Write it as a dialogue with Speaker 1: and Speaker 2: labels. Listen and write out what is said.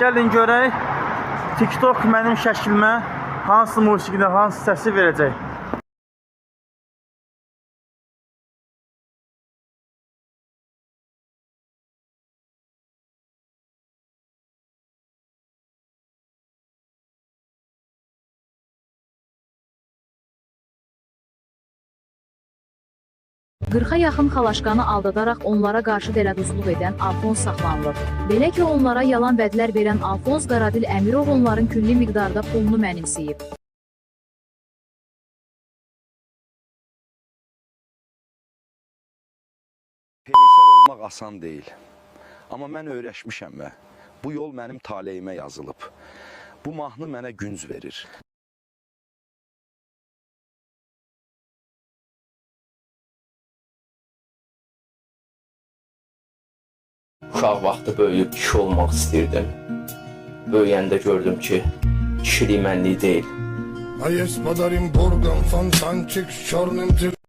Speaker 1: Gəlin görək TikTok mənim şəklimə hansı musiqidə hansı səsi verəcək.
Speaker 2: Qırxa yaxın xalaşqanı aldadaraq onlara qarşı dələduzluq edən Alfons saxlanılıb. Belə ki, onlara yalan vədlər verən Alfons Qaradil Əmirov onların külli miqdarda pulunu mənimsəyib.
Speaker 3: Peysər olmaq asan deyil. Amma mən öyrəşmişəm və bu yol mənim taleyimə yazılıb. Bu mahnı mənə günc verir.
Speaker 4: Uşaq vaxtı böyüyüb kişi olmaq istəyirdim. Böyüyəndə gördüm ki, kişilik mənlik deyil.
Speaker 5: A jest podarym burgą, fontanczyk z czarnym